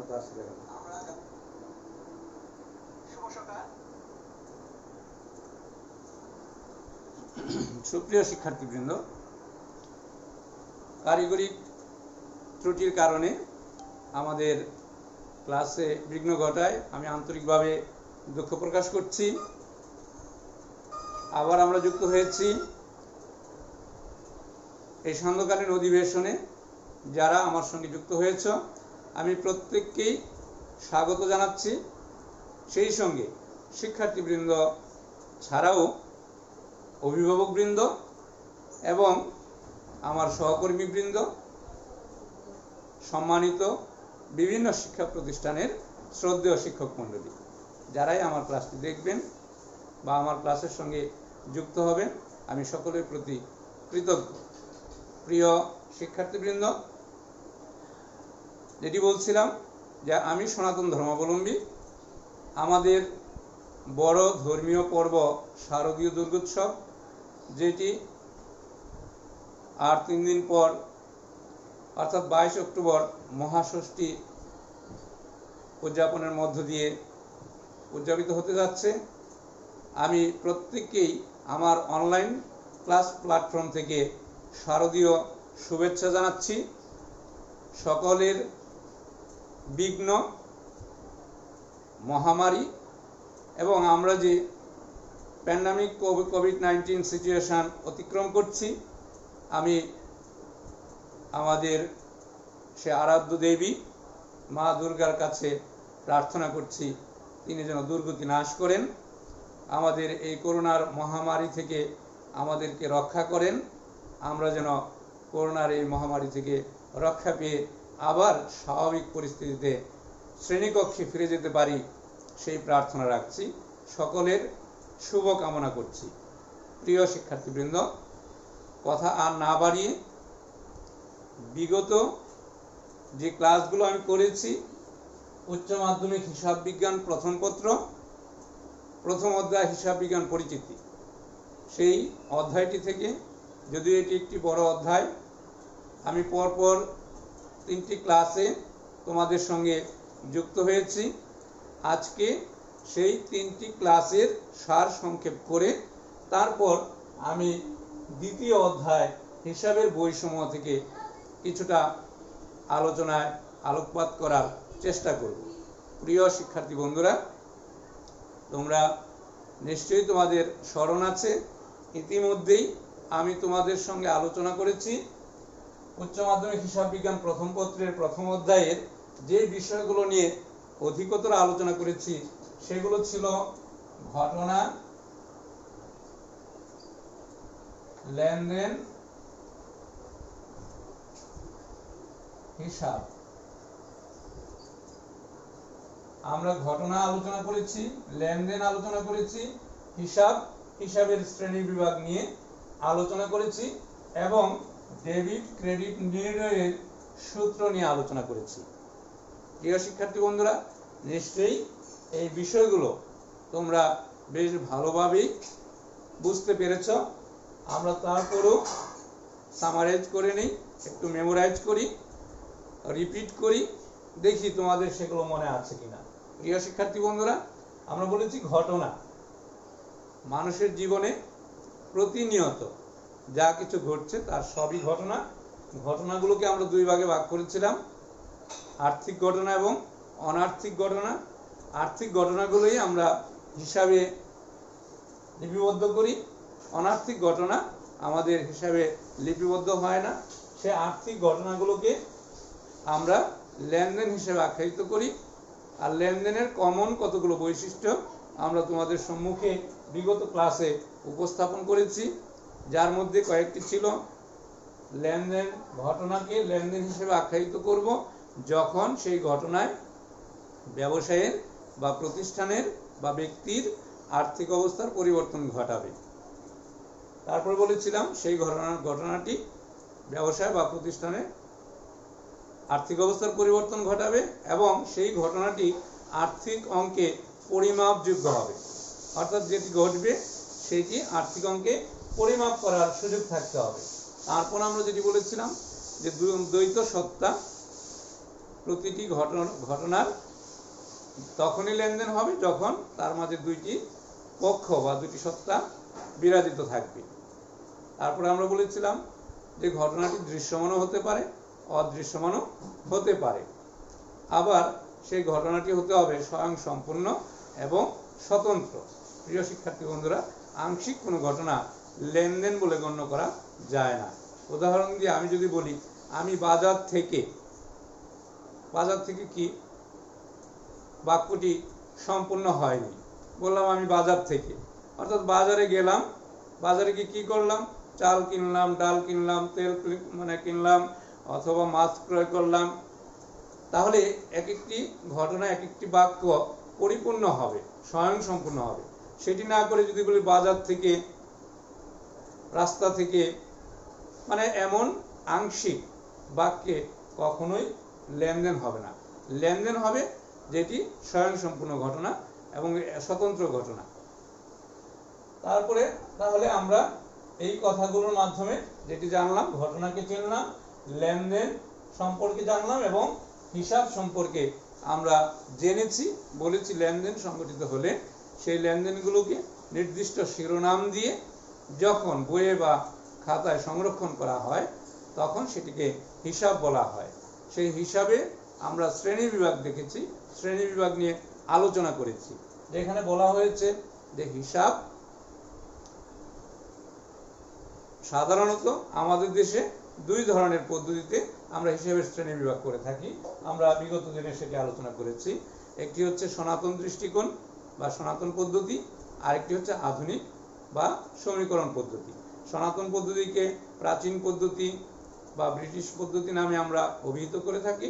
ক্লাসে দেবেন। সুপ্রিয় শিক্ষার্থীবৃন্দ, কারিগরি ত্রুটির কারণে আমাদের ক্লাসে বিঘ্ন ঘটায় আমি আন্তরিকভাবে দুঃখ প্রকাশ করছি। আবার আমরা যুক্ত হয়েছি এই সান্ধ্যকালীন অধিবেশনে। যারা আমার সঙ্গে যুক্ত হয়েছ আমি প্রত্যেককেই স্বাগত জানাচ্ছি। সেই সঙ্গে শিক্ষার্থীবৃন্দ ছাড়াও অভিভাবকবৃন্দ এবং আমার সহকর্মীবৃন্দ, সম্মানিত বিভিন্ন শিক্ষা প্রতিষ্ঠানের শ্রদ্ধেয় শিক্ষক মণ্ডলী, যারাই আমার ক্লাসটি দেখবেন বা আমার ক্লাসের সঙ্গে যুক্ত হবেন, আমি সকলের প্রতি কৃতজ্ঞ। প্রিয় শিক্ষার্থীবৃন্দ, যেটি বলছিলাম যে আমি সনাতন ধর্মাবলম্বী। আমাদের বড় ধর্মীয় পর্ব শারদীয় দুর্গোৎসব, যেটি আর 3 দিন পর অর্থাৎ 22 অক্টোবর মহাষষ্ঠী উদযাপনের মধ্য দিয়ে উদযাপিত হতে যাচ্ছে। আমি প্রত্যেককেই আমার অনলাইন ক্লাস প্ল্যাটফর্ম থেকে শারদীয় শুভেচ্ছা জানাচ্ছি। সকলের বিঘ্ন, মহামারী এবং আমরা যে প্যান্ডামিক কোভিড-19 সিচুয়েশন অতিক্রম করছি, আমি আমাদের সে আরাধ্য দেবী মা দুর্গার কাছে প্রার্থনা করছি তিনি যেন দুর্গতি নাশ করেন, আমাদের এই করোনার মহামারী থেকে আমাদেরকে রক্ষা করেন, আমরা যেন করোনার এই মহামারী থেকে রক্ষা পেয়ে আবার স্বাভাবিক পরিস্থিতিতে শ্রেণীকক্ষে ফিরে যেতে পারি, সেই প্রার্থনা রাখছি। সকলের শুভ কামনা করছি। প্রিয় শিক্ষার্থীবৃন্দ, কথা আর না বাড়িয়ে বিগত যে ক্লাসগুলো আমি করেছি, উচ্চ মাধ্যমিক হিসাব বিজ্ঞান প্রথম পত্র, প্রথম অধ্যায় হিসাব বিজ্ঞান পরিচিতি, সেই অধ্যায়টি থেকে, যদিও এটি একটি বড় অধ্যায়, আমি পরপর 3টি ক্লাসে তোমাদের সঙ্গে যুক্ত হয়েছি। আজকে সেই 3টি ক্লাসের সার সংক্ষেপ করে তারপর আমি দ্বিতীয় অধ্যায় হিসাবের বইসমূহ থেকে কিছুটা আলোচনায় আলোকপাত করার চেষ্টা করব। প্রিয় শিক্ষার্থী বন্ধুরা, তোমরা নিশ্চয়ই তোমাদের স্মরণ আছে, ইতিমধ্যেই আমি তোমাদের সঙ্গে আলোচনা করেছি উচ্চ মাধ্যমিক হিসাব বিজ্ঞান প্রথম পত্রের প্রথম অধ্যায়ের যে বিষয়গুলো নিয়ে অধিকতর আলোচনা করেছি সেগুলো ছিল ঘটনা, লেনদেন, হিসাব। আমরা ঘটনা আলোচনা করেছি, লেনদেন আলোচনা করেছি, হিসাবের শ্রেণী বিভাগ নিয়ে আলোচনা করেছি এবং ডেবিট ক্রেডিট নির্ণয়ের সূত্র নিয়ে আলোচনা করেছি। প্রিয় শিক্ষার্থী বন্ধুরা, নিশ্চয়ই এই বিষয়গুলো তোমরা বেশ ভালোভাবেই বুঝতে পেরেছ। আমরা তারপরও সামারাইজ করে নিই, একটু মেমোরাইজ করি, রিপিট করি, দেখি তোমাদের সেগুলো মনে আছে কিনা। প্রিয় শিক্ষার্থী বন্ধুরা, আমরা বলেছি ঘটনা মানুষের জীবনে প্রতিনিয়ত যা কিছু ঘটছে তার সবই ঘটনা। ঘটনাগুলোকে আমরা 2 ভাগে ভাগ করেছিলাম, আর্থিক ঘটনা এবং অনার্থিক ঘটনা। আর্থিক ঘটনাগুলোই আমরা হিসাবে লিপিবদ্ধ করি, অনার্থিক ঘটনা আমাদের হিসাবে লিপিবদ্ধ হয় না। সে আর্থিক ঘটনাগুলোকে আমরা লেনদেন হিসেবে আখ্যায়িত করি। আর লেনদেনের কমন কতগুলো বৈশিষ্ট্য আমরা তোমাদের সম্মুখে বিগত ক্লাসে উপস্থাপন করেছি, যার মধ্যে কয়েকটি ছিল লেনদেন ঘটনাকে লেনদেন হিসেবে আখ্যায়িত করব যখন সেই ঘটনায় ব্যবসায়ের বা প্রতিষ্ঠানের বা ব্যক্তির আর্থিক অবস্থার পরিবর্তন ঘটাবে। তারপর বলেছিলাম সেই ঘটনাটি ব্যবসায় বা প্রতিষ্ঠানে আর্থিক অবস্থার পরিবর্তন ঘটাবে এবং সেই ঘটনাটি আর্থিক অঙ্কে পরিমাপযোগ্য হবে, অর্থাৎ যেটি ঘটবে সেটি আর্থিক অঙ্কে পরিমাপ করার সুযোগ থাকতে হবে। তারপর আমরা যেটি বলেছিলাম যে দ্বৈত সত্তা প্রতিটি ঘটনার তখনই লেনদেন হবে যখন তার মাঝে দুইটি পক্ষ বা দুটি সত্তা বিরাজিত থাকবে। তারপরে আমরা বলেছিলাম যে ঘটনাটি দৃশ্যমানও হতে পারে, অদৃশ্যমানও হতে পারে। আবার সেই ঘটনাটি হতে হবে স্বয়ংসম্পূর্ণ এবং স্বতন্ত্র। প্রিয় শিক্ষার্থী বন্ধুরা, আংশিক কোনো ঘটনা লেনদেন বলে গণ্য করা যায় না। উদাহরণ দিয়ে আমি যদি বলি আমি বাজার থেকে কি, বাক্যটি সম্পূর্ণ হয়নি। বললাম আমি বাজার থেকে, অর্থাৎ বাজারে গেলাম, বাজারে গিয়ে কি করলাম, চাল কিনলাম, ডাল কিনলাম, তেল কিনলাম, অথবা মাছ ক্রয় করলাম। তাহলে এক একটি ঘটনা, এক একটি বাক্য পরিপূর্ণ হবে, স্বয়ংসম্পূর্ণ হবে। সেটি না করে যদি বলি বাজার থেকে, রাস্তা থেকে, এমন আংশিক বাক্যে কখনোই লেনদেন হবে না। লেনদেন হবে যেটি স্বয়ংসম্পূর্ণ ঘটনা এবং স্বতন্ত্র ঘটনা। তাহলে আমরা এই কথাগুলোর মাধ্যমে যেটি জানলাম, ঘটনাকে চিনলাম, লেনদেন সম্পর্কে জানলাম এবং হিসাব সম্পর্কে আমরা জেনেছি। বলেছি লেনদেন সংগঠিত হলে সেই লেনদেনগুলোকে নির্দিষ্ট শিরোনাম দিয়ে যখন বইয়ে বা খাতায় সংরক্ষণ করা হয় তখন সেটিকে হিসাব বলা হয়। সেই হিসাবে আমরা শ্রেণী বিভাগ দেখেছি, শ্রেণী বিভাগ নিয়ে আলোচনা করেছি। যেখানে বলা হয়েছে যে হিসাব সাধারণত আমাদের দেশে দুই ধরনের পদ্ধতিতে আমরা হিসাবের শ্রেণী বিভাগ করে থাকি। আমরা বিগত দিনে সেটি আলোচনা করেছি। একটি হচ্ছে সনাতন দৃষ্টিকোণ বা সনাতন পদ্ধতি, আরেকটি হচ্ছে আধুনিক বা সমীকরণ পদ্ধতি। সনাতন পদ্ধতিকে প্রাচীন পদ্ধতি বা ব্রিটিশ পদ্ধতি নামে আমরা অভিহিত করে থাকি,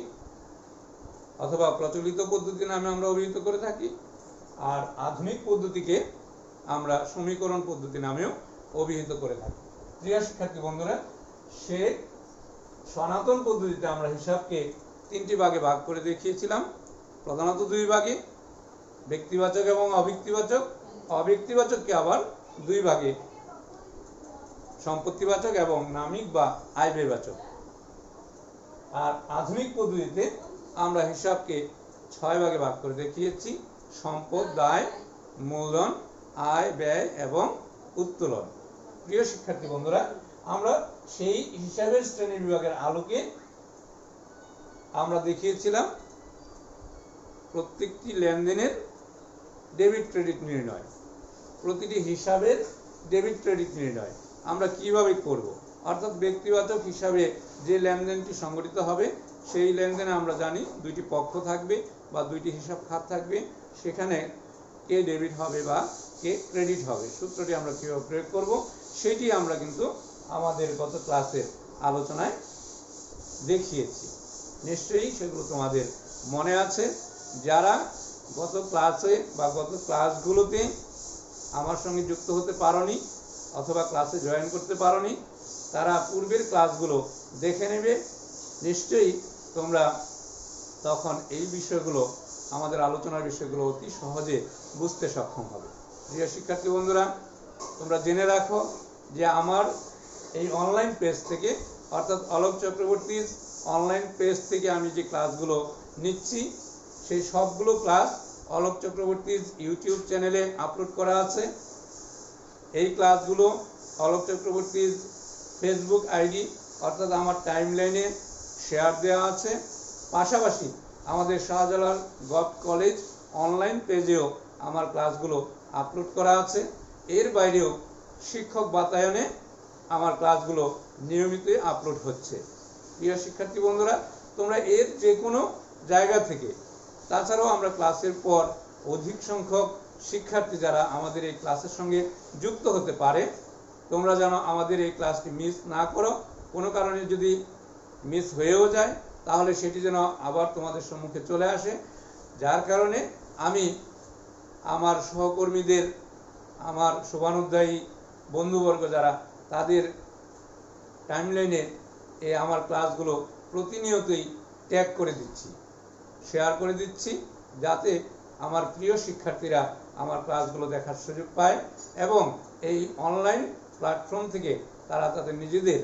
অথবা প্রচলিত পদ্ধতি নামে আমরা অভিহিত করে থাকি। আর আধুনিক পদ্ধতিকে আমরা সমীকরণ পদ্ধতি নামেও অভিহিত করে থাকি। প্রিয় শিক্ষার্থী বন্ধুরা, সে সনাতন পদ্ধতিতে আমরা হিসাবকে তিনটি ভাগে ভাগ করে দেখিয়েছিলাম, প্রধানত দুই ভাগে, ব্যক্তিবাচক এবং অব্যক্তিবাচক। অব্যক্তিবাচককে আবার দুই ভাগে, সম্পত্তিবাচক এবং নামিক বা আয় ব্যয়বাচক। আর আধুনিক পদ্ধতিতে আমরা হিসাবকে 6 ভাগে ভাগ করে দেখিয়েছি, সম্পদ, দায়, মূলধন, আয়, ব্যয় এবং উত্তোলন। প্রিয় শিক্ষার্থী বন্ধুরা, আমরা সেই হিসাবের শ্রেণী বিভাগের আলোকে আমরা দেখিয়েছিলাম প্রত্যেকটি লেনদেনের ডেবিট ক্রেডিট নির্ণয়, প্রতিটি হিসাবের ডেবিট ক্রেডিট নির্ণয় আমরা কিভাবে করব। অর্থাৎ ব্যক্তিবাচক হিসাবে যে লেনদেনটি সংগঠিত হবে সেই লেনদেনে আমরা জানি দুইটি পক্ষ থাকবে বা দুইটি হিসাব খাত থাকবে, সেখানে কে ডেবিট হবে বা কে ক্রেডিট হবে, সূত্রটি আমরা কিভাবে প্রয়োগ করব সেটি আমরা কিন্তু আমাদের গত ক্লাসের আলোচনায় দেখিয়েছি। নিশ্চয়ই সেগুলো তোমাদের মনে আছে। যারা গত ক্লাসে বা গত ক্লাসগুলোতে আমার সঙ্গে যুক্ত হতে পারোনি অথবা ক্লাসে জয়েন করতে পারোনি, তারা পূর্বের ক্লাসগুলো দেখে নেবে। নিশ্চয়ই তোমরা তখন এই বিষয়গুলো, আমাদের আলোচনার বিষয়গুলো অতি সহজে বুঝতে সক্ষম হবে। প্রিয় শিক্ষার্থী বন্ধুরা, তোমরা জেনে রাখো যে আমার এই অনলাইন পেজ থেকে, অর্থাৎ অলোক চক্রবর্তীর অনলাইন পেজ থেকে আমি যে ক্লাসগুলো নিচ্ছি সেই সবগুলো ক্লাস অলোক চক্রবর্তীর ইউটিউব চ্যানেলে আপলোড করা আছে। এই ক্লাসগুলো অলোক চক্রবর্তীর ফেসবুক আইডি অর্থাৎ আমার টাইমলাইনে শেয়ার দেওয়া আছে। পাশাপাশি আমাদের শাহজালাল গভর্নমেন্ট কলেজ অনলাইন পেজেও আমার ক্লাসগুলো আপলোড করা আছে। এর বাইরেও শিক্ষক বাতায়নে আমার ক্লাসগুলো নিয়মিত আপলোড হচ্ছে। প্রিয় শিক্ষার্থী বন্ধুরা, তোমরা এর যে কোনো জায়গা থেকে, তাছাড়াও আমরা ক্লাসের পর অধিক সংখ্যক শিক্ষার্থী যারা আমাদের এই ক্লাসের সঙ্গে যুক্ত হতে পারে, তোমরা যেন আমাদের এই ক্লাসটি মিস না করো। কোনো কারণে যদি মিস হয়েও যায় তাহলে সেটি যেন আবার তোমাদের সম্মুখে চলে আসে। যার কারণে আমি আমার সহকর্মীদের, আমার শুভানুধ্যায়ী বন্ধুবর্গ যারা, তাদের টাইমলাইনে এই আমার ক্লাসগুলো প্রতিনিয়তই ট্যাগ করে দিচ্ছি, শেয়ার করে দিচ্ছি, যাতে আমার প্রিয় শিক্ষার্থীরা আমার ক্লাসগুলো দেখার সুযোগ পায় এবং এই অনলাইন প্ল্যাটফর্ম থেকে তারা তাদের নিজেদের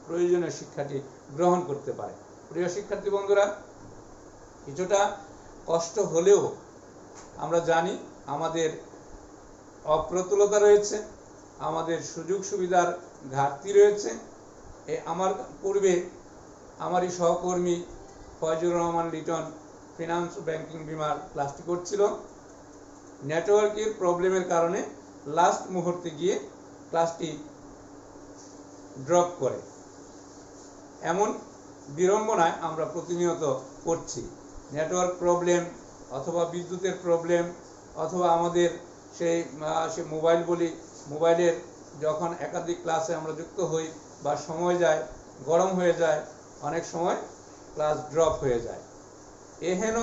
প্রয়োজনীয় শিক্ষাটি গ্রহণ করতে পারে। প্রিয় শিক্ষার্থী বন্ধুরা, কিছুটা কষ্ট হলেও আমরা জানি আমাদের অপ্রতুলতা রয়েছে, আমাদের সুযোগ সুবিধার ঘাটতি রয়েছে। আমার পূর্বে আমারই সহকর্মী ফয়জুর রহমান লিটন ফিনান্স ব্যাংকিং বিমার ক্লাসটি করছিল। নেটওয়ার্কের প্রবলেমের কারণে লাস্ট মুহূর্তে গিয়ে ক্লাসটি ড্রপ করে। এমন বিড়ম্বনায় আমরা প্রতিনিয়ত পড়ছি। নেটওয়ার্ক প্রবলেম অথবা বিদ্যুতের প্রবলেম অথবা আমাদের সেই মোবাইলের যখন একাধিক ক্লাসে আমরা যুক্ত হই বা সময় যায়, গরম হয়ে যায়, অনেক সময় ক্লাস ড্রপ হয়ে যায়। এহেন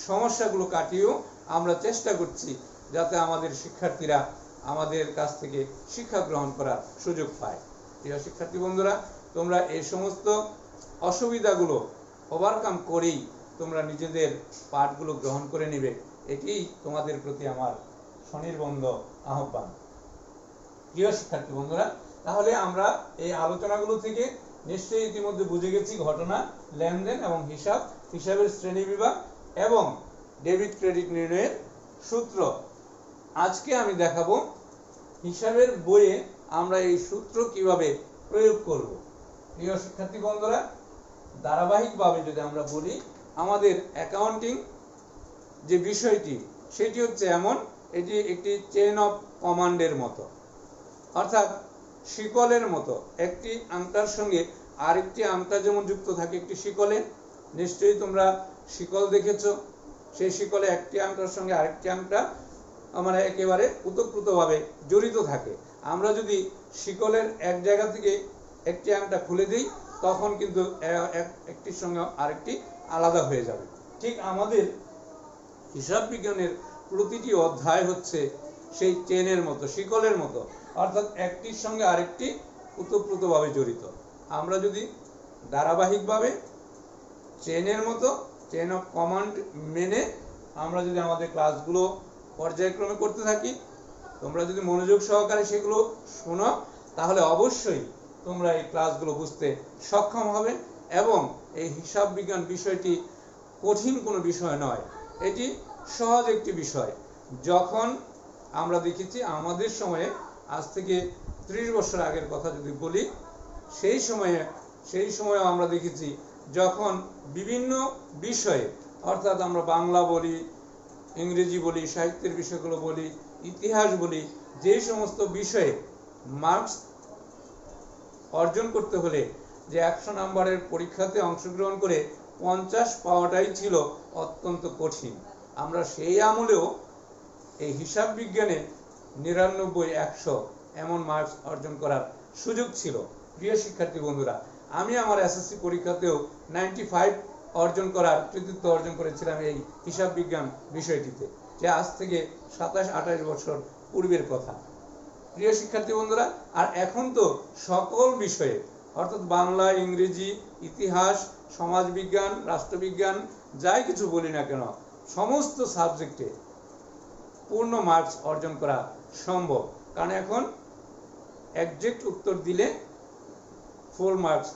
সমস্যাগুলো কাটিয়েও আমরা চেষ্টা করছি যাতে আমাদের শিক্ষার্থীরা আমাদের কাছ থেকে শিক্ষা গ্রহণ করার সুযোগ পায়। প্রিয় শিক্ষার্থী বন্ধুরা, তোমরা এই সমস্ত অসুবিধাগুলো ওভারকাম করেই তোমরা নিজেদের পাঠগুলো গ্রহণ করে নেবে, এটি তোমাদের প্রতি আমার স্বনির্বন্ধ আহ্বান। প্রিয় শিক্ষার্থী বন্ধুরা, তাহলে আমরা এই আলোচনাগুলো থেকে নিশ্চয়ই ইতিমধ্যে বুঝে গেছি ঘটনা, লেনদেন এবং হিসাবের শ্রেণীবিভাগ এবং ডেবিট ক্রেডিট নির্ণয়ের সূত্র। আজকে আমি দেখাবো হিসাবের বইয়ে আমরা এই সূত্র কিভাবে প্রয়োগ করব। প্রিয় শিক্ষার্থী বন্ধুরা, ধারাবাহিকভাবে যদি আমরা বলি, আমাদের অ্যাকাউন্টিং যে বিষয়টি সেটি হচ্ছে এমন, এটি একটি চেইন অফ কমান্ডের মতো, অর্থাৎ শিকলের মতো। একটি আংটার সঙ্গে আরেকটি আংটা যেমন যুক্ত থাকে একটি শিকলে, নিশ্চয়ই তোমরা শিকল দেখেছো। সেই শিকলে একটি আংটার সঙ্গে আরেকটি আংটা একেবারে ওতপ্রোতভাবে জড়িত থাকে। আমরা যদি শিকলের এক জায়গা থেকে একটি আংটা খুলে দিই তখন কিন্তু একটির সঙ্গে আরেকটি আলাদা হয়ে যাবে। ঠিক আমাদের হিসাব বিজ্ঞানের প্রতিটি অধ্যায় হচ্ছে সেই চেনের মতো, শিকলের মতো, অর্থাৎ একটির সঙ্গে আরেকটি ওতপ্রোতভাবে জড়িত। আমরা যদি ধারাবাহিকভাবে চেনের মতো, চেন অফ কমান্ড মেনে আমরা যদি আমাদের ক্লাসগুলো পর্যায়ক্রমে করতে থাকি, তোমরা যদি মনোযোগ সহকারে সেগুলো শোনো, তাহলে অবশ্যই তোমরা এই ক্লাসগুলো বুঝতে সক্ষম হবে। এবং এই হিসাব বিজ্ঞান বিষয়টি কঠিন কোনো বিষয় নয়, এটি সহজ একটি বিষয়। যখন আমরা দেখেছি আমাদের সময়ে, আজ থেকে 30 বছর আগের কথা যদি বলি, সেই সময়ে আমরা দেখেছি যখন বিভিন্ন বিষয়ে, অর্থাৎ আমরা বাংলা বলি, ইংরেজি বলি, সাহিত্যের বিষয়গুলো বলি, ইতিহাস বলি, যে সমস্ত বিষয়ে মার্কস অর্জন করতে হলে যে 100 নম্বরের পরীক্ষাতে অংশগ্রহণ করে 50 পাওয়াটাই ছিল অত্যন্ত কঠিন। আমরা সেই আমলেও এই হিসাব বিজ্ঞানে 99, 100 এমন মার্কস অর্জন করার সুযোগ ছিল। প্রিয় শিক্ষার্থী বন্ধুরা, আমি আমার এসএসসি পরীক্ষাতেও 95 অর্জন করার কৃতিত্ব অর্জন করেছিলাম এই হিসাব বিজ্ঞান বিষয়টিতে, যে আজ থেকে 27-28 বছর পূর্বের কথা। প্রিয় শিক্ষার্থী বন্ধুরা, আর এখন তো সকল বিষয়ে, অর্থাৎ বাংলা, ইংরেজি, ইতিহাস, সমাজবিজ্ঞান, রাষ্ট্রবিজ্ঞান, যাই কিছু বলি না কেন, সমস্ত সাবজেক্টে পূর্ণ মার্কস অর্জন করা সম্ভব। কারণ এখন একজ্যাক্ট উত্তর দিলে ফুল মার্কস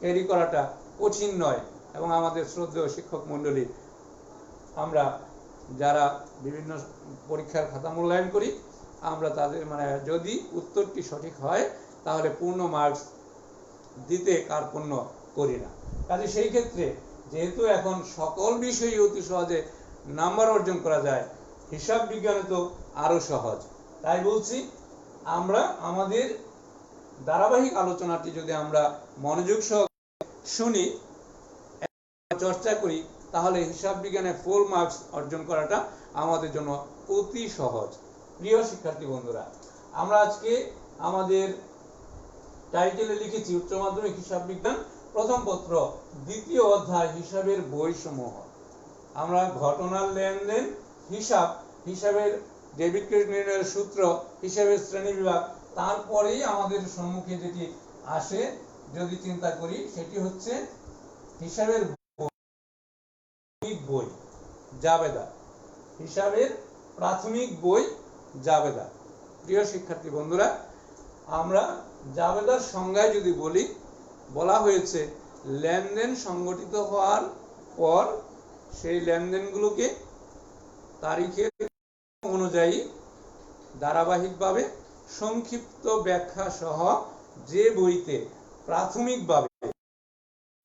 ক্যারি করাটা কঠিন নয়। এবং আমাদের শ্রদ্ধেয় শিক্ষক মণ্ডলী, আমরা যারা বিভিন্ন পরীক্ষার খাতা মূল্যায়ন করি, আমরা তাদের যদি উত্তরটি সঠিক হয় তাহলে পূর্ণ মার্কস দিতে কার্পণ্য করি না। কাজে সেই ক্ষেত্রে যেহেতু এখন সকল বিষয়ে অতি সহজে নাম্বার অর্জন করা যায়, হিসাব বিজ্ঞানে তো আরো সহজ। তাই বলছি, আমরা আমাদের ধারাবাহিক আলোচনাটি যদি আমরা মনোযোগ সহকারে শুনি, চর্চা করি, তাহলে হিসাব বিজ্ঞানে ফুল মার্কস অর্জন করাটা আমাদের জন্য অতি সহজ। প্রিয় শিক্ষার্থী বন্ধুরা, আমরা আজকে আমাদের টাইটেলে লিখেছি উচ্চ মাধ্যমিক হিসাব বিজ্ঞান প্রথম পত্র, দ্বিতীয় অধ্যায় হিসাবের বইসমূহ। আমরা ঘটনার লেনদেন, হিসাবের ডেবিট ক্রেডিট নির্ণয়ের সূত্র, হিসাবের শ্রেণীবিভাগ, তারপরেই আমাদের সম্মুখে যেটি আসে যদি চিন্তা করি সেটি হচ্ছে হিসাবের বই, জাবেদা, হিসাবের প্রাথমিক বই জাবেদা। প্রিয় শিক্ষার্থী বন্ধুরা, আমরা জাবেদার সংজ্ঞায় যদি বলা হয়েছে লেনদেন সংগঠিত হওয়ার পর সেই লেনদেনগুলোকে তারিখের অনুযায়ী ধারাবাহিকভাবে সংক্ষিপ্ত ব্যাখ্যা সহ যে বইতে প্রাথমিকভাবে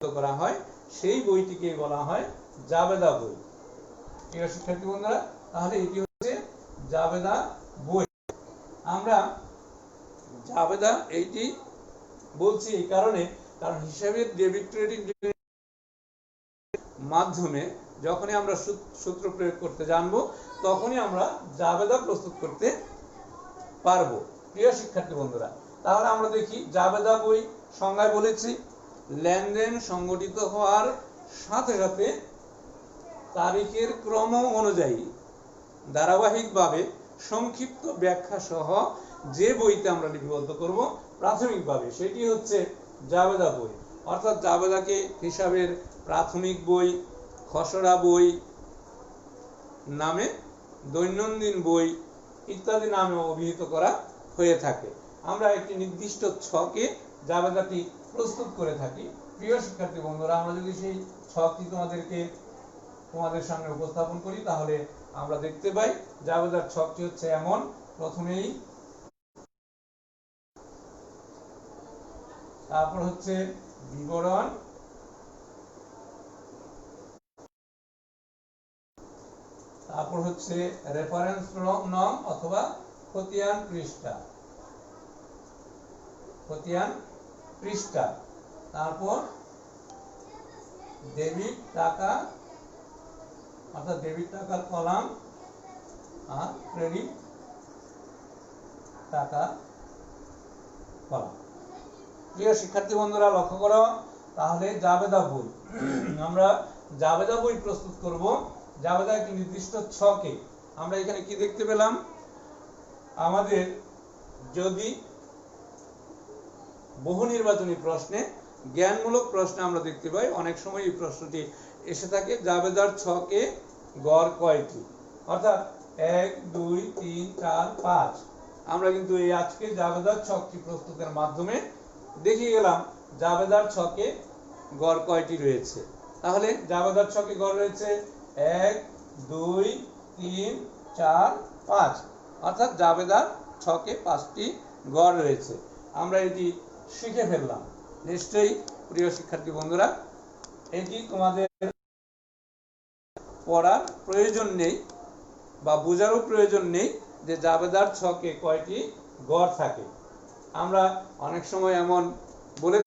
করা হয় সেই বইটিকে বলা হয় জাবেদা বই। ঠিক আছে শিক্ষার্থী বন্ধুরা, তাহলে এটি হচ্ছে জাবেদা বই। আমরা জাবেদা এইটি বলছি এই কারণে, কারণ হিসাবের ডেবিট ক্রেডিট মাধ্যমে যখনই আমরা সূত্র প্রয়োগ করতে জানবো তখনই আমরা জাবেদা প্রস্তুত করতে পারবো। প্রিয় শিক্ষার্থী বন্ধুরা, তাহলে আমরা দেখি জাবেদা বই সংজ্ঞায় বলেছি লেনদেন সংগঠিত হওয়ার সাথে সাথে তারিখের ক্রম অনুযায়ী ধারাবাহিকভাবে সংক্ষিপ্ত ব্যাখ্যা সহ যে বইতে আমরা লিপিবদ্ধ করব প্রাথমিকভাবে সেটি হচ্ছে জাবেদা বই। অর্থাৎ জাবেদাকে হিসাবের প্রাথমিক বই, খসড়া বই নামে, দৈনন্দিন বই ইত্যাদি নামে অভিহিত করা হয়ে থাকে। আমরা একটি নির্দিষ্ট ছকে জাবেদাটি প্রস্তুত করে থাকি। প্রিয় শিক্ষার্থী বন্ধুরা, আমরা যদি সেই ছকটি তোমাদের সামনে উপস্থাপন করি তাহলে আমরা দেখতে পাই জাবেদার ছকটি হচ্ছে এমন। প্রথমেই তারপর হচ্ছে বিবরণ, তারপর হচ্ছে রেফারেন্স নং অথবা খতিয়ান পৃষ্ঠা, তারপর ডেবিট টাকা অর্থাৎ ডেবিট টাকার কলাম আর ক্রেডিট টাকা কলাম। প্রিয় শিক্ষার্থী বন্ধুরা লক্ষ্য করো, তাহলে জাবেদা বই আমরা জাবেদা বই প্রস্তুত করব। জাবেদা একটি নির্দিষ্ট ছকে। আমরা এখানে কি দেখতে পেলাম, আমাদের যদি বহু নির্বাচনী প্রশ্নে, জ্ঞানমূলক প্রশ্নে আমরা দেখতে পাই অনেক সময় এই প্রশ্নটি এসে থাকে জাবেদার ছকে গড় কয়টি, অর্থাৎ 1 2 3 4 5। আমরা কিন্তু এই আজকে জাবেদার ছকটি প্রস্তুতের মাধ্যমে দেখিয়ে গেলাম জাবেদার ছকে গড় কয়টি রয়েছে। তাহলে জাবেদার ছকে গড় রয়েছে 1 2 3 4 5, অর্থাৎ জাবেদার ছকে 5টি গড় রয়েছে। আমরা এটি শিখে ফেললাম। নিশ্চয়ই প্রিয় শিক্ষার্থী বন্ধুরা, এটি তোমাদের পড়ার প্রয়োজন নেই বা বোঝারও প্রয়োজন নেই যে জাবেদার ছকে কয়টি গড় থাকে। আমরা অনেক সময় এমন বলে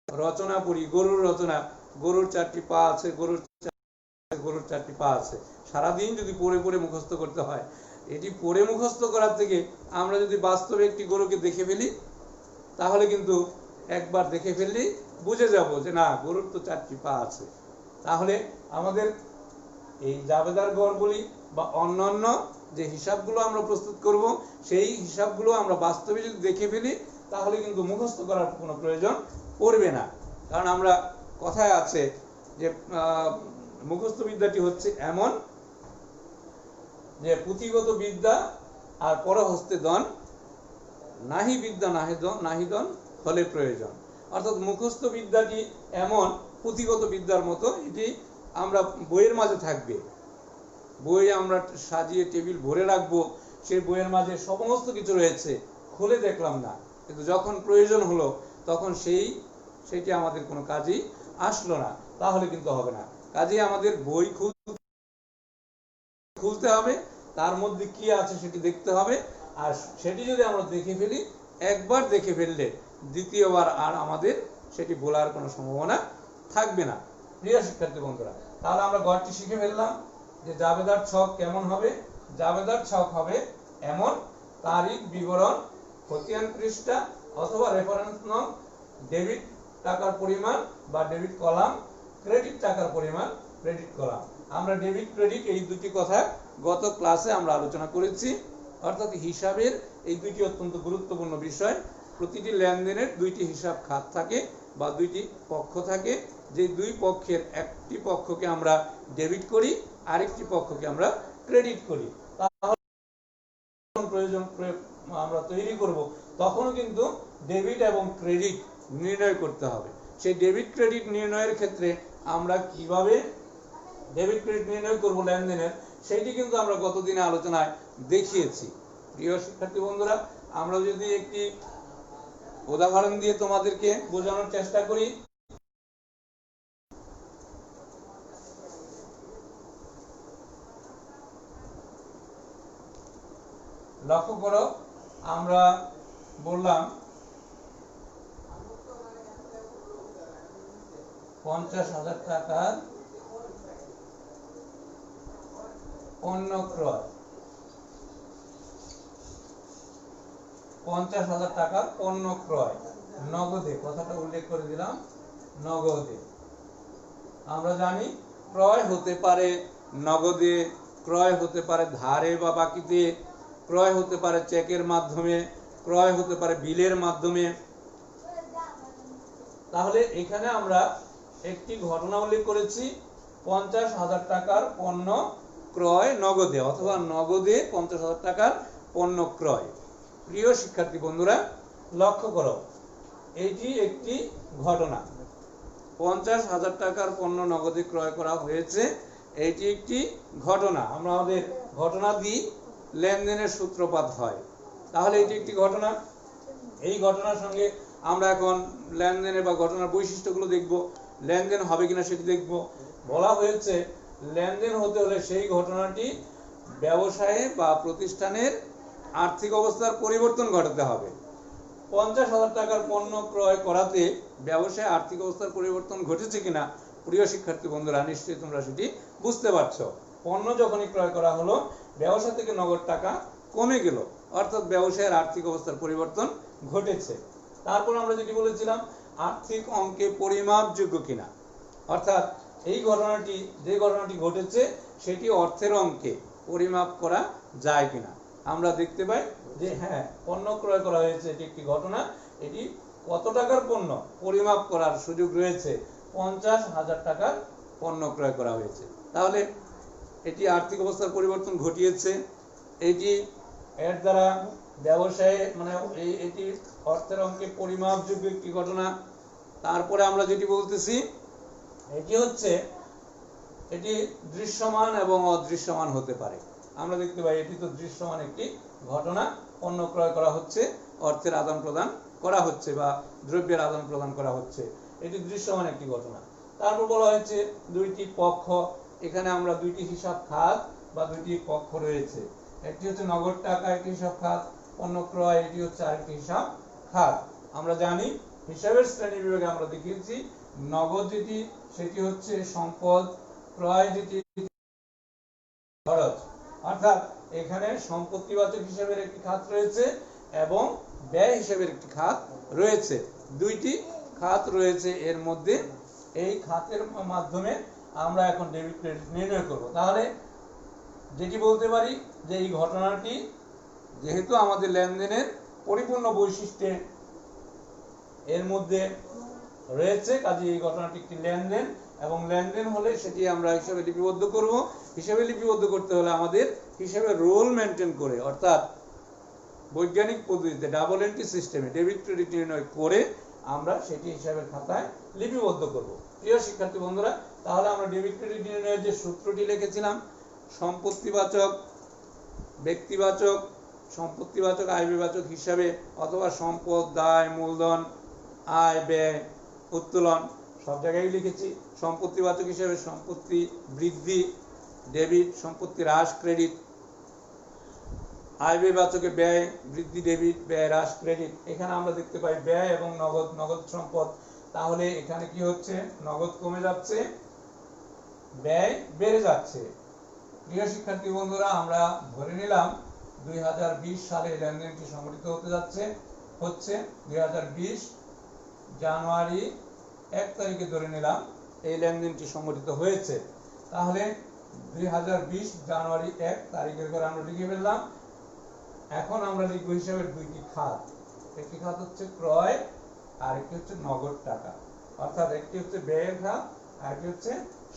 রচনা পড়ি, গরুর রচনা, গরুর 4টি পা আছে, গরুর 4টি পা আছে। সারাদিন যদি পড়ে পড়ে মুখস্থ করতে হয়, এটি পড়ে মুখস্থ করার থেকে আমরা যদি বাস্তবে একটি গরুকে দেখে ফেলি তাহলে কিন্তু একবার দেখে ফেললেই বুঝে যাব যে না, গরুর তো 4টি পা আছে। তাহলে আমাদের এই জাবেদার গড়গুলি বা অন্যান্য যে হিসাবগুলো আমরা প্রস্তুত করব সেই হিসাবগুলো আমরা বাস্তবে যদি দেখে ফেলি তাহলে কিন্তু মুখস্থ করার কোনো প্রয়োজন পড়বে না। কারণ আমরা কথায় আছে যে মুখস্থ বিদ্যাটি হচ্ছে এমন যে পুঁথিগত বিদ্যা আর পরহস্তে দন, নাহি বিদ্যা নাহি দন হলে প্রয়োজন। অর্থাৎ মুখস্থ বিদ্যাটি এমন পুঁথিগত বিদ্যার মতো, এটি আমরা বইয়ের মাঝে থাকবে, বই আমরা সাজিয়ে টেবিল ভরে রাখবো, সেই বইয়ের মাঝে সমস্ত কিছু রয়েছে, খুলে দেখলাম না, কিন্তু যখন প্রয়োজন হলো তখন সেইটি আমাদের কোনো কাজেই আসলো না, তাহলে কিন্তু হবে না। কাজেই আমাদের বই খুলতে হবে, তার মধ্যে কি আছে সেটি দেখতে হবে, আর সেটি যদি আমরা দেখে ফেলি, একবার দেখে ফেললে দ্বিতীয়বার আর আমাদের সেটি ভোলার কোনো সম্ভাবনা থাকবে না। প্রিয় শিক্ষার্থী বন্ধুরা, তাহলে আমরা গড়টি শিখে ফেললাম যে জাবেদার ছক কেমন হবে। জাবেদার ছক হবে এমন: তারিখ, বিবরণ, খতিয়ান পৃষ্ঠা অথবা রেফারেন্স নং, ডেবিট টাকার পরিমাণ বা ডেবিট কলাম, ক্রেডিট টাকার পরিমাণ, ক্রেডিট কলাম। আমরা ডেবিট ক্রেডিট এই দুটি কথা গত ক্লাসে আমরা আলোচনা করেছি। অর্থাৎ হিসাবের এই দুটি অত্যন্ত গুরুত্বপূর্ণ বিষয়। প্রতিটি লেনদেনের দুইটি হিসাব খাত থাকে বা দুইটি পক্ষ থাকে, যে দুই পক্ষের একটি পক্ষকে আমরা ডেবিট করি, আরেকটি পক্ষকে আমরা ক্রেডিট করি। তাহলে প্রয়োজন আমরা তৈরি করব, তখনও কিন্তু ডেবিট এবং ক্রেডিট নির্ণয় করতে হবে। সেই ডেবিট ক্রেডিট নির্ণয়ের ক্ষেত্রে আমরা কিভাবে ডেবিট ক্রেডিট নির্ণয় করব লেনদেনের, সেইটি কিন্তু আমরা গতদিনে আলোচনায় দেখিয়েছি। প্রিয় শিক্ষার্থী বন্ধুরা, আমরা যদি একটি উদাহরণ দিয়ে তোমাদেরকে বোঝানোর চেষ্টা করি। লক্ষ্য করো, আমরা বললাম 50,000 টাকার পণ্য ক্রয়, 50,000 টাকার পণ্য ক্রয় নগদে, কথাটা উল্লেখ করে দিলাম নগদে। আমরা জানি ক্রয় হতে পারে নগদে, ক্রয় হতে পারে ধারে বা বাকিতে, ক্রয় হতে পারে চেকের মাধ্যমে, ক্রয় হতে পারে বিলের মাধ্যমে। তাহলে এখানে আমরা একটি ঘটনা উল্লেখ করেছি, 50,000 টাকার পণ্য ক্রয় নগদে, অথবা নগদে 50,000 টাকার পণ্য ক্রয়। প্রিয় শিক্ষার্থী বন্ধুরা, লক্ষ্য করো, এটি একটি ঘটনা। 50,000 টাকার পণ্য নগদে ক্রয় করা হয়েছে, এটি একটি ঘটনা। আমাদের ঘটনা দিয়ে লেনদেনের সূত্রপাত হয়। তাহলে এটি একটি ঘটনা। এই ঘটনার সঙ্গে আমরা এখন লেনদেনের বা ঘটনার বৈশিষ্ট্যগুলো দেখব, লেনদেন হবে কিনা সেটি দেখব। বলা হয়েছে লেনদেন হতে হলে সেই ঘটনাটি ব্যবসায়ে বা প্রতিষ্ঠানের আর্থিক অবস্থার পরিবর্তন ঘটাতে হবে। 50,000 টাকার পণ্য ক্রয় করাতে ব্যবসায়ে আর্থিক অবস্থার পরিবর্তন ঘটেছে কিনা প্রিয় শিক্ষার্থী বন্ধুরা, নিশ্চয়ই তোমরা সেটি বুঝতে পারছো। পণ্য যখনই ক্রয় করা হলো, ব্যবসা থেকে নগদ টাকা কমে গেল, অর্থাৎ ব্যবসায়ের আর্থিক অবস্থার পরিবর্তন ঘটেছে। তারপর আমরা যেটি বলেছিলাম, আর্থিক অঙ্কে পরিমাপযোগ্য কিনা, অর্থাৎ এই ঘটনাটি, যে ঘটনাটি ঘটেছে সেটি অর্থের অঙ্কে পরিমাপ করা যায় কিনা। আমরা দেখতে পাই যে হ্যাঁ, পণ্য ক্রয় করা হয়েছে, এটি একটি ঘটনা। এটি কত টাকার পণ্য পরিমাপ করার সুযোগ রয়েছে, 50,000 টাকার পণ্য ক্রয় করা হয়েছে। তাহলে এটি আর্থিক অবস্থার পরিবর্তন ঘটিয়েছে, এটি এর দ্বারা ব্যবসায়ে মানে এটি অর্থের অঙ্কে পরিমাপযোগ্য একটি ঘটনা। তারপরে আমরা যেটি বলতেছি, এটি হচ্ছে, এটি দৃশ্যমান এবং অদৃশ্যমান হতে পারে। আমরা দেখতে পাই এটি তো দৃশ্যমান একটি ঘটনা, পণ্য ক্রয় করা হচ্ছে, অর্থের আদান প্রদান করা হচ্ছে বা দ্রব্যের আদান প্রদান করা হচ্ছে, এটি দৃশ্যমান একটি ঘটনা। তারপর বলা হয়েছে দুইটি পক্ষ, এখানে আমরা দুইটি হিসাব খাত বা দুইটি পক্ষ রয়েছে, একটি হচ্ছে নগদ টাকা একটি হিসাব খাত, পণ্য ক্রয় এটি হচ্ছে আরেকটি হিসাব খাত। আমরা জানি হিসাবের শ্রেণী বিভাগে আমরা দেখিয়েছি, নগদ যেটি সেটি হচ্ছে সম্পদ, ক্রয় যেটি খরচ, অর্থাৎ এখানে সম্পত্তিবাচক হিসাবের একটি খাত রয়েছে এবং ব্যয় হিসাবের একটি খাত রয়েছে। দুইটি খাত রয়েছে এর মধ্যে, এই খাতের মাধ্যমে আমরা এখন ডেবিট ক্রেডিট নির্ণয় করব। তাহলে যেটি বলতে পারি যে এই ঘটনাটি যেহেতু আমাদের লেনদেনের পরিপূর্ণ বৈশিষ্ট্যে এর মধ্যে রয়েছে, কাজে এই ঘটনাটি একটি লেনদেন, এবং লেনদেন হলে সেটি আমরা হিসাবে লিপিবদ্ধ করব। হিসাবে লিপিবদ্ধ করতে হলে আমাদের হিসাবে রোল মেনটেন করে, অর্থাৎ বৈজ্ঞানিক পদ্ধতিতে ডাবল এন্ট্রি সিস্টেমে ডেবিট ক্রেডিট নির্ণয় করে আমরা সেটি হিসাবের খাতায় লিপিবদ্ধ করব। প্রিয় শিক্ষার্থী বন্ধুরা, তাহলে আমরা ডেবিট ক্রেডিট নির্ণয়ের যে সূত্রটি লিখেছিলাম, সম্পত্তিবাচক, ব্যক্তিবাচক, সম্পত্তিবাচক আয় বিবাচক হিসাবে, অথবা সম্পদ, দায়, মূলধন, আয়, ব্যয়, উত্তোলন সব জায়গায় লিখেছি। সম্পত্তিবাচক হিসাবে সম্পত্তি বৃদ্ধি ডেবিট, সম্পত্তি হ্রাস ক্রেডিট, আয় বিবাচকে ব্যয় বৃদ্ধি ডেবিট, ব্যয় হ্রাস ক্রেডিট। এখানে আমরা দেখতে পাই ব্যয় এবং নগদ, নগদ সম্পদ, তাহলে এখানে কি হচ্ছে, নগদ কমে যাচ্ছে, ব্যয় বেড়ে যাচ্ছে। প্রিয় শিক্ষার্থী বন্ধুরা, আমরা ধরে নিলাম 2020 সালে লেনদেনটি সংগঠিত হতে যাচ্ছে, হচ্ছে 2020 জানুয়ারি 1 তারিখে ধরে নিলাম এই লেনদেনটি সংগঠিত হয়েছে। তাহলে 2020 জানুয়ারি 1 তারিখের করে আমরা লিখে ফেললাম। এখন আমরা লিখব হিসাবের দুইটি খাত, একটি খাত হচ্ছে ক্রয় আর একটি হচ্ছে নগদ টাকা, অর্থাৎ একটি হচ্ছে ব্যয়ের খাত আর একটি হচ্ছে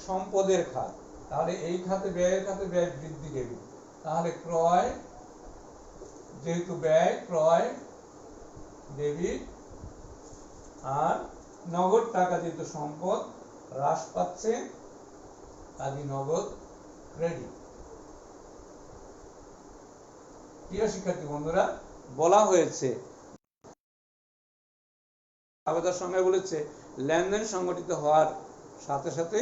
সম্পদের খাত। তাহলে এই খাতে ব্যয়ের খাতে ব্যয় বৃদ্ধি ডেবিট, তাহলে ক্রয় যেহেতু ব্যয়, ক্রয় ডেবিট, আর নগদ টাকা যেহেতু সম্পদ হ্রাস পাচ্ছে, কাজী নগদ ক্রেডিট। প্রিয় শিক্ষার্থী বন্ধুরা, বলা হয়েছে আবেদন সংজ্ঞা বলেছে লেনদেন সংগঠিত হওয়ার সাথে সাথে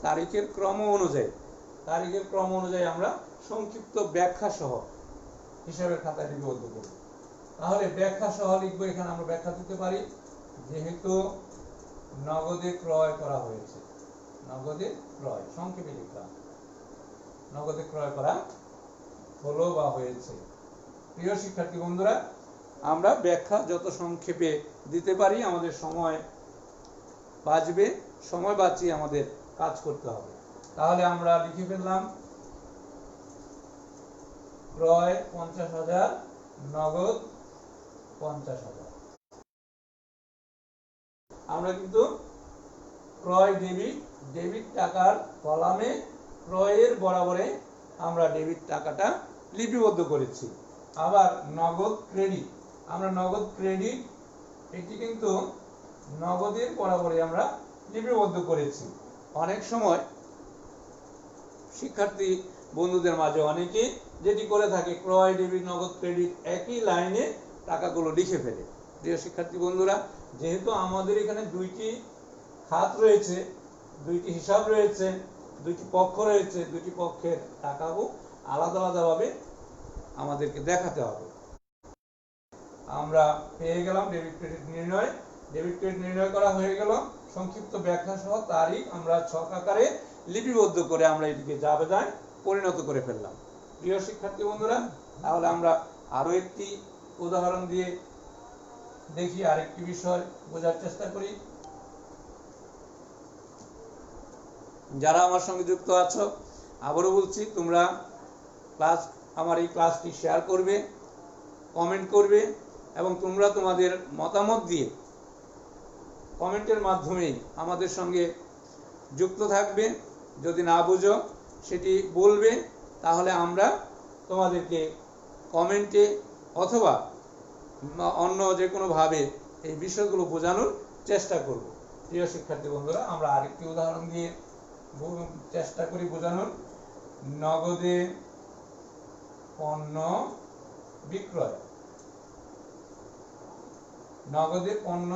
তারিখের ক্রম অনুযায়ী আমরা সংক্ষিপ্ত ব্যাখ্যা সহ হিসাবের খাতায় লিপিবদ্ধ করব। তাহলে ব্যাখ্যা সহ লিখবো, এখানে আমরা ব্যাখ্যা দিতে পারি যেহেতু নগদে ক্রয় করা হয়েছে, নগদে ক্রয় সংক্ষেপে লিখলাম, নগদে ক্রয় করা হলো বা হয়েছে। প্রিয় শিক্ষার্থী বন্ধুরা, আমরা ব্যাখ্যা যত সংক্ষেপে দিতে পারি আমাদের সময় বাঁচবে, সময় বাঁচিয়ে আমাদের কাজ করতে হবে। তাহলে আমরা লিখে ফেললাম ক্রয় 50,000, নগদ 50,000। আমরা কিন্তু ক্রয় ডেবিট টাকার কলামে ক্রয়ের বরাবরে আমরা ডেবিট টাকাটা লিপিবদ্ধ করেছি। আবার নগদ ক্রেডিট, আমরা নগদ ক্রেডিট এটি কিন্তু নগদের বরাবরে আমরা লিপিবদ্ধ করেছি। অনেক সময় শিক্ষার্থী বন্ধুদের মাঝে অনেকে যেটি করে থাকে ক্রয় ডেবিট নগদ ক্রেডিট একই লাইনে টাকাগুলো লিখে ফেলে। প্রিয় শিক্ষার্থী বন্ধুরা, যেহেতু আমাদের এখানে দুইটি খাত রয়েছে, দুইটি হিসাব রয়েছে, দুইটি পক্ষ রয়েছে, দুইটি পক্ষের টাকাও আলাদা আলাদাভাবে আমাদেরকে দেখাতে হবে। আমরা পেয়ে গেলাম ডেবিট ক্রেডিট নির্ণয়। ডেবিট ক্রেডিট নির্ণয় করা হয়ে গেল, সংক্ষিপ্ত ব্যাখ্যা সহ তারিখ আমরা ছক আকারে লিপিবদ্ধ করে আমরা এটিকে জাবেদায় পরিণত করে ফেললাম। প্রিয় শিক্ষার্থী বন্ধুরা, তাহলে আমরা আরো একটি উদাহরণ দিয়ে দেখি, আরেকটি বিষয় বোঝার চেষ্টা করি। যারা আমার সঙ্গে যুক্ত আছো, আবারও বলছি তোমরা আমার এই ক্লাসটি শেয়ার করবে, কমেন্ট করবে এবং তোমরা তোমাদের মতামত দিয়ে কমেন্টের মাধ্যমেই আমাদের সঙ্গে যুক্ত থাকবে। যদি না বুঝো সেটি বলবে, তাহলে আমরা তোমাদেরকে কমেন্টে অথবা অন্য যে কোনোভাবে এই বিষয়গুলো বোঝানোর চেষ্টা করব। প্রিয় শিক্ষার্থী বন্ধুরা, আমরা আরেকটি উদাহরণ দিয়ে চেষ্টা করি বোঝানোর। নগদে পণ্য বিক্রয়, নগদে পণ্য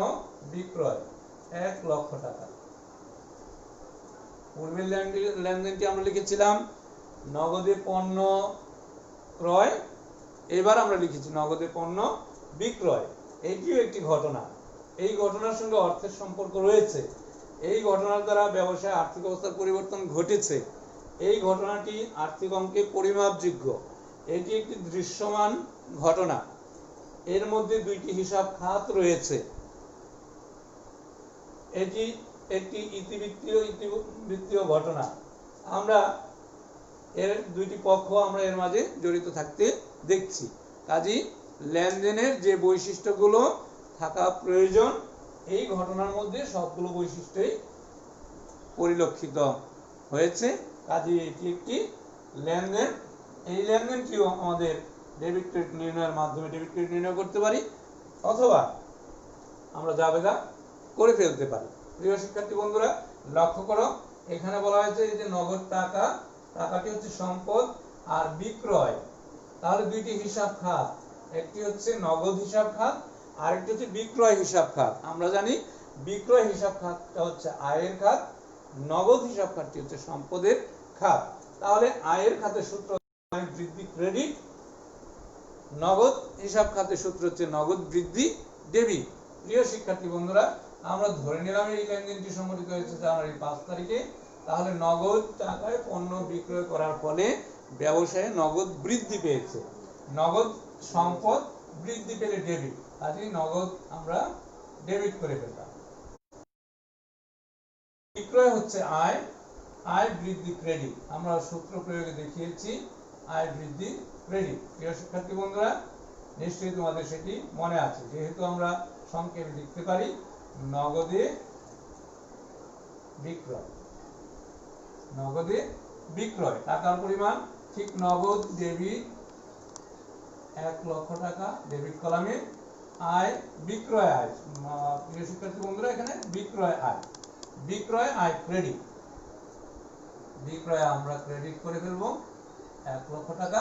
বিক্রয় 1 লক্ষ টাকা। পূর্বের লেনদেনটি আমরা লিখেছিলাম নগদে পণ্য ক্রয়, এবার আমরা লিখেছি নগদে পণ্য বিক্রয়। এটিও একটি ঘটনা, এই ঘটনার সঙ্গে অর্থের সম্পর্ক রয়েছে। এই ঘটনার দ্বারা ব্যবসায় আর্থিক অবস্থার পরিবর্তন ঘটেছে। এই ঘটনাটি আর্থিক অঙ্কে পরিমাপযোগ্য, এটি একটি দৃশ্যমান ঘটনা। এর মধ্যে দুইটি হিসাব খাত রয়েছে। এটি একটি ইতিবৃত্তীয় ঘটনা। আমরা এর দুইটি পক্ষ আমরা এর মাঝে জড়িত থাকতে দেখছি। কাজেই লেনদেনের যে বৈশিষ্ট্যগুলো থাকা প্রয়োজন এই ঘটনার মধ্যে সবগুলো বৈশিষ্ট্যই পরিলক্ষিত হয়েছে। কাজেই এটি একটি লেনদেন। এই লেনদেনটিও আমাদের ডেবিট ক্রেডিট নির্ণয়ের মাধ্যমে ডেবিট ক্রেডিট নির্ণয় করতে পারি অথবা আমরা জাবেদা করে ফেলতে পারি। প্রিয় শিক্ষার্থী বন্ধুরা, লক্ষ্য করো এখানে বলা হয়েছে যে নগদ টাকাটি হচ্ছে সম্পদ আর বিক্রয়, তাহলে দুইটি হিসাব খাত, একটি হচ্ছে নগদ হিসাব খাত আর একটি হচ্ছে বিক্রয় হিসাব খাত। আমরা জানি বিক্রয় হিসাব খাতটা হচ্ছে আয়ের খাত, নগদ হিসাব খাতটি হচ্ছে সম্পদের খাত। তাহলে আয়ের খাতের সূত্র বৃদ্ধি ক্রেডিট, নগদ হিসাব খাতের সূত্র হচ্ছে নগদ বৃদ্ধি ডেবিট। প্রিয় শিক্ষার্থী বন্ধুরা, আমরা ধরে নিলাম এই লেনদেনটি সংঘটিত হয়েছে জানুয়ারি 5 তারিখে। তাহলে নগদ টাকায় পণ্য বিক্রয় করার ফলে ব্যবসায়ে নগদ বৃদ্ধি পেয়েছে, নগদ সম্পদ বৃদ্ধি পেলে ডেবিট, কাজেই নগদ আমরা ডেবিট করে ফেললাম। বিক্রয় হচ্ছে আয়, আয় বৃদ্ধি ক্রেডিট, আমরা সূত্র প্রয়োগে দেখিয়েছি আয় বৃদ্ধি ক্রেডিট। প্রিয় শিক্ষার্থী বন্ধুরা, নিশ্চয়ই তোমাদের সেটি মনে আছে, যেহেতু আমরা সংক্ষেপে লিখতে পারি নগদে বিক্রয়। নগদে বিক্রয় টাকার পরিমাণ ঠিক নগদ ডেবিট 1 লক্ষ টাকা ডেবিট কলামে, আয় বিক্রয় আয়। প্রিয় শিক্ষার্থী বন্ধুরা, এখানে বিক্রয় আয়, বিক্রয় আয় ক্রেডিট, বিক্রয়ে আমরা ক্রেডিট করে ফেলবো 1,00,000 টাকা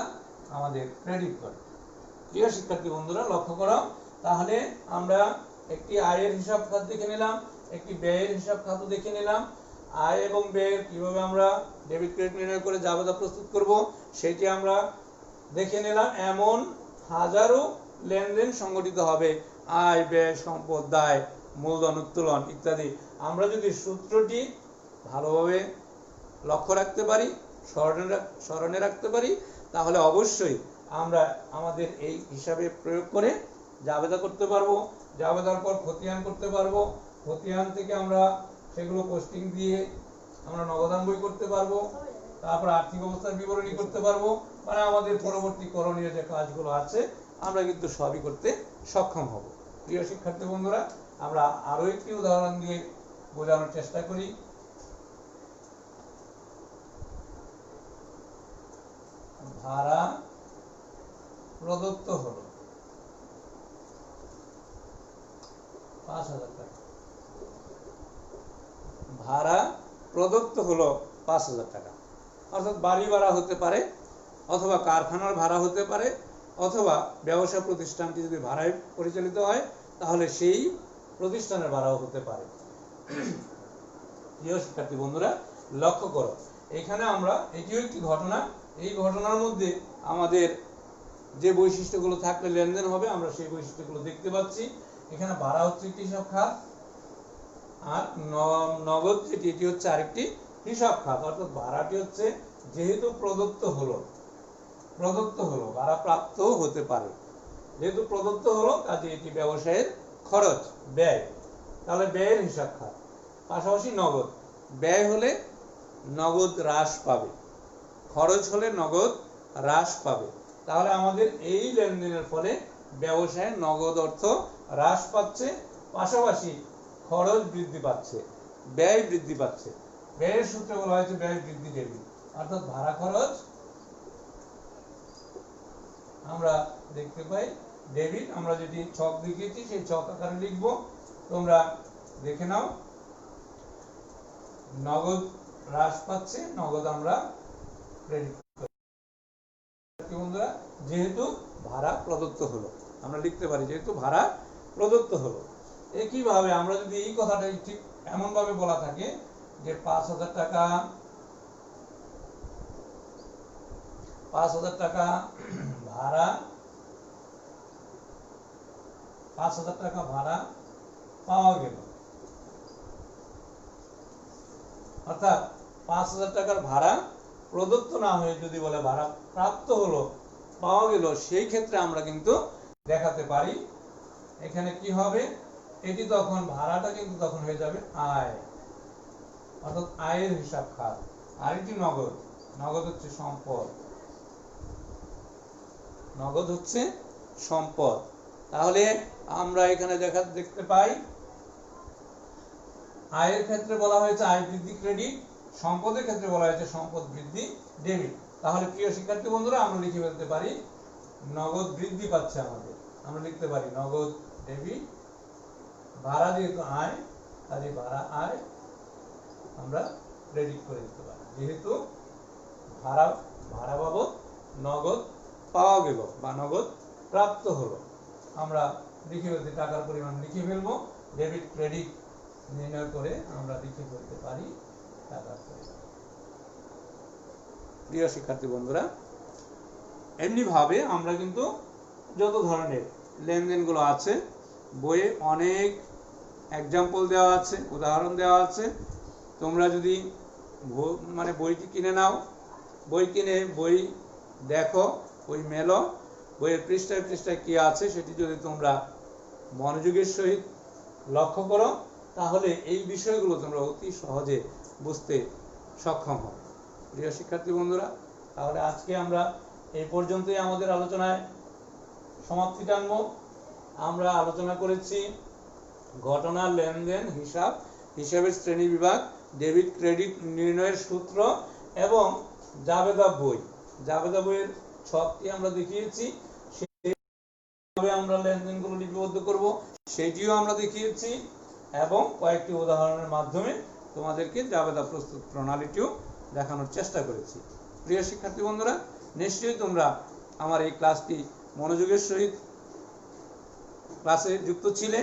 আমাদের ক্রেডিট করে। প্রিয় শিক্ষার্থী বন্ধুরা লক্ষ্য করো, তাহলে আমরা একটি আয়ের হিসাব খাত দেখে নিলাম, একটি ব্যয়ের হিসাব খাত দেখে নিলাম। আয় এবং ব্যয়ের কিভাবে আমরা ডেবিট ক্রেডিট নির্ণয় করে জাবেদা প্রস্তুত করব সেটি আমরা দেখে নিলাম। এমন হাজারো লেনদেন সংগঠিত হবে, আয়, ব্যয়, সম্পদ, দায়, মূলধন উত্তোলন ইত্যাদি। আমরা যদি সূত্রটি ভালোভাবে লক্ষ্য রাখতে পারি, স্মরণে রাখতে পারি, তাহলে অবশ্যই আমরা আমাদের এই হিসাবে প্রয়োগ করে জাবেদা করতে পারবো। জাবেদার পর খতিয়ান করতে পারবো, খতিয়ান থেকে আমরা সেগুলো পোস্টিং দিয়ে আমরা নগদান বই করতে পারবো, তারপর আর্থিক অবস্থার বিবরণী করতে পারবো। মানে আমাদের পরবর্তী করণীয় যে কাজগুলো আছে আমরা কিন্তু সবই করতে সক্ষম হব। প্রিয় শিক্ষার্থী বন্ধুরা, আমরা আরো একটি উদাহরণ দিয়ে বোঝানোর চেষ্টা করি। ভাড়া প্রদত্ত হলো 5,000 টাকা। ভাড়া প্রদত্ত হলো 5,000 টাকা, অর্থাৎ বাড়ি ভাড়া হতে পারে, অথবা কারখানার ভাড়া হতে পারে, অথবা ব্যবসা প্রতিষ্ঠানটি যদি ভাড়ায় পরিচালিত হয় তাহলে সেই প্রতিষ্ঠানের ভাড়াও হতে পারে। প্রিয় শিক্ষার্থী বন্ধুরা লক্ষ্য করো, এখানে আমরা এটিও একটি ঘটনা, এই ঘটনার মধ্যে আমাদের যে বৈশিষ্ট্যগুলো থাকলে লেনদেন হবে আমরা সেই বৈশিষ্ট্যগুলো দেখতে পাচ্ছি। এখানে ভাড়া হচ্ছে একটি হিসাব খাত, আর নগদ যেটি এটি হচ্ছে আরেকটি হিসাব খাত। অর্থাৎ ভাড়াটি হচ্ছে যেহেতু প্রদত্ত হলো ভাড়া প্রাপ্তও হতে পারে, যেহেতু প্রদত্ত হলো কাজে এটি ব্যবসায়ের খরচ, ব্যয়, তাহলে ব্যয়ের হিসাব খাত। পাশাপাশি নগদ, ব্যয় হলে নগদ হ্রাস পাবে, খরচ হলে নগদ হ্রাস পাবে। তাহলে আমাদের এই লেনদেনের ফলে ব্যবসায় নগদ অর্থ হ্রাস পাচ্ছে, পাশাপাশি খরচ বৃদ্ধি পাচ্ছে, ব্যয় বৃদ্ধি পাচ্ছে। ব্যয়ের সূত্রে বলা হয়েছে ব্যয় বৃদ্ধি ডেবিট, অর্থাৎ ভাড়া খরচ আমরা দেখতে পাই ডেবিট। আমরা যেটি ছক দেখিয়েছি সেই ছক আকারে লিখবো, তোমরা দেখে নাও। নগদ হ্রাস পাচ্ছে, নগদ আমরা ক্রেডিট বন্ধুরা, যেহেতু ভাড়া প্রদত্ত হলো আমরা লিখতে পারি যেহেতু ভাড়া প্রদত্ত হলো। একইভাবে আমরা যদি এই কথাটা ঠিক এমন ভাবে বলা থাকে যে 5,000 টাকা ভাড়া 5,000 টাকা ভাড়া পাওয়া গেল, অর্থাৎ 5,000 টাকার ভাড়া প্রদত্ত না হয়ে যদি বলে ভাড়া প্রাপ্ত হলো, পাওয়া গেল, সেই ক্ষেত্রে আমরা কিন্তু দেখাতে পারি এখানে কি হবে, এটি তখন ভাড়াটা কিন্তু তখন হয়ে যাবে আয়, অর্থাৎ আয়ের হিসাব খাত। আর এটি নগদ, নগদ হচ্ছে সম্পদ, নগদ হচ্ছে সম্পদ। তাহলে আমরা এখানে দেখতে পাই আয়ের ক্ষেত্রে বলা হয়েছে আয় বৃদ্ধি ক্রেডিট, সম্পদের ক্ষেত্রে বলা হয়েছে সম্পদ বৃদ্ধি ডেবিট। তাহলে প্রিয় শিক্ষার্থী বন্ধুরা আমরা লিখে ফেলতে পারি নগদ বৃদ্ধি পাচ্ছে আমাদের, আমরা লিখতে পারি নগদ ডেবিট। ভাড়া যেহেতু আয় কাজে ভাড়া আয় আমরা ক্রেডিট করে দিতে পারি, যেহেতু ভাড়া বাবদ নগদ পাওয়া গেল বা নগদ প্রাপ্ত হলো। আমরা লিখে ফেলতে টাকার পরিমাণ লিখে ফেলবো, ডেবিট ক্রেডিট নির্ণয় করে আমরা লিখে ফেলতে পারি টাকার পরিমাণ। প্রিয় শিক্ষার্থী বন্ধুরা এমনি ভাবে আমরা কিন্তু যত ধরনের লেনদেনগুলো আছে বইয়ে অনেক এক্সাম্পল দেওয়া আছে, উদাহরণ দেওয়া আছে। তোমরা যদি মানে বইটি কিনে নাও, বই কিনে বই দেখো, বই মেলো, বইয়ের পৃষ্ঠায় পৃষ্ঠায় কি আছে সেটি যদি তোমরা মনোযোগের সহিত লক্ষ্য করো তাহলে এই বিষয়গুলো তোমরা অতি সহজে বুঝতে সক্ষম হবে। প্রিয় শিক্ষার্থী বন্ধুরা, তাহলে আজকে আমরা এই পর্যন্তই আমাদের আলোচনায় সমাপ্তি টানবো। আমরা আলোচনা করেছি ঘটনা, লেনদেন, হিসাবের শ্রেণী বিভাগ, ডেবিট ক্রেডিট নির্ণয়ের সূত্র এবং জাবেদা বই। জাবেদা বইয়ের ছকটি আমরা দেখিয়েছি, সেইভাবে আমরা লেনদেনগুলো লিপিবদ্ধ করব সেটিও আমরা দেখিয়েছি এবং কয়েকটি উদাহরণের মাধ্যমে তোমাদেরকে জাবেদা প্রস্তুত প্রণালীটিও দেখানোর চেষ্টা করেছি। প্রিয় শিক্ষার্থী বন্ধুরা, নিশ্চয়ই তোমরা আমার এই ক্লাসটি মনোযোগের সহিত ক্লাসে যুক্ত ছিলে।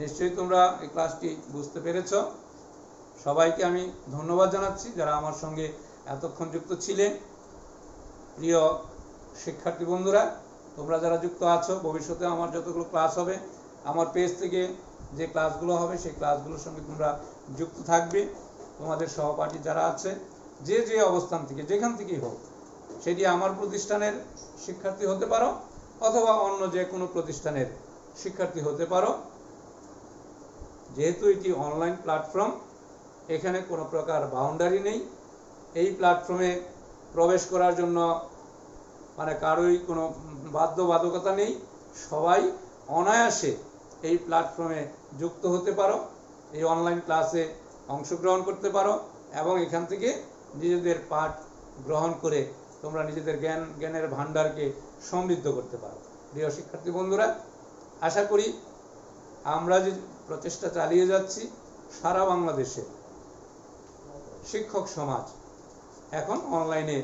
নিশ্চয়ই তোমরা এই ক্লাসটি বুঝতে পেরেছ। সবাইকে আমি ধন্যবাদ জানাচ্ছি যারা আমার সঙ্গে এতক্ষণ যুক্ত ছিলে। প্রিয় শিক্ষার্থী বন্ধুরা, তোমরা যারা যুক্ত আছো, ভবিষ্যতে আমার যতগুলো ক্লাস হবে, আমার পেজ থেকে যে ক্লাসগুলো হবে সেই ক্লাসগুলোর সঙ্গে তোমরা যুক্ত থাকবে। তোমাদের সহপাঠী যারা আছে, যে যে অবস্থান থেকে, যেখান থেকেই হোক, সেটি আমার প্রতিষ্ঠানের শিক্ষার্থী হতে পারো অথবা অন্য যে কোনো প্রতিষ্ঠানের শিক্ষার্থী হতে পারো। যেহেতু এটি অনলাইন প্ল্যাটফর্ম, এখানে কোনো প্রকার বাউন্ডারি নেই। এই প্ল্যাটফর্মে প্রবেশ করার জন্য কারোই কোনো বাধ্যবাধকতা নেই। সবাই অনায়াসে এই প্ল্যাটফর্মে যুক্ত হতে পারো, এই অনলাইন ক্লাসে অংশগ্রহণ করতে পারো এবং এখান থেকে নিজেদের পাঠ গ্রহণ করে তোমরা নিজেদের জ্ঞানের ভান্ডারকে সমৃদ্ধ করতে পারো। প্রিয় শিক্ষার্থী বন্ধুরা, আশা করি আমরা যে প্রচেষ্টা চালিয়ে যাচ্ছি, সারা বাংলাদেশে শিক্ষক সমাজ এখন অনলাইনে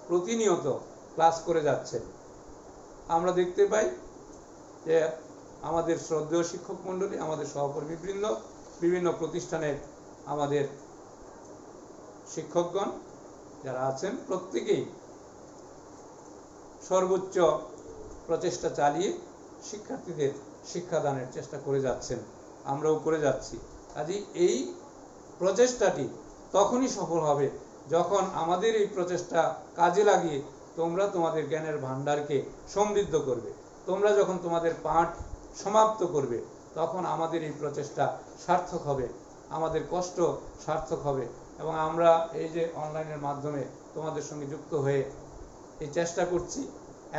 প্রতিনিয়ত ক্লাস করে যাচ্ছে। আমরা দেখতে পাই যে আমাদের শ্রদ্ধেয় শিক্ষক মণ্ডলী, আমাদের সহকর্মীবৃন্দ, বিভিন্ন প্রতিষ্ঠানের আমাদের শিক্ষকগণ যারা আছেন, প্রত্যেকেই সর্বোচ্চ প্রচেষ্টা চালিয়ে শিক্ষার্থীদের শিক্ষাদানের চেষ্টা করে যাচ্ছেন। আমরাও করে যাচ্ছি। কাজেই এই প্রচেষ্টাটি তখনই সফল হবে যখন আমাদের এই প্রচেষ্টা কাজে লাগিয়ে তোমরা তোমাদের জ্ঞানের ভান্ডারকে সমৃদ্ধ করবে। তোমরা যখন তোমাদের পাঠ সমাপ্ত করবে, তখন আমাদের এই প্রচেষ্টা সার্থক হবে, আমাদের কষ্ট সার্থক হবে এবং আমরা এই যে অনলাইনের মাধ্যমে তোমাদের সঙ্গে যুক্ত হয়ে এই চেষ্টা করছি।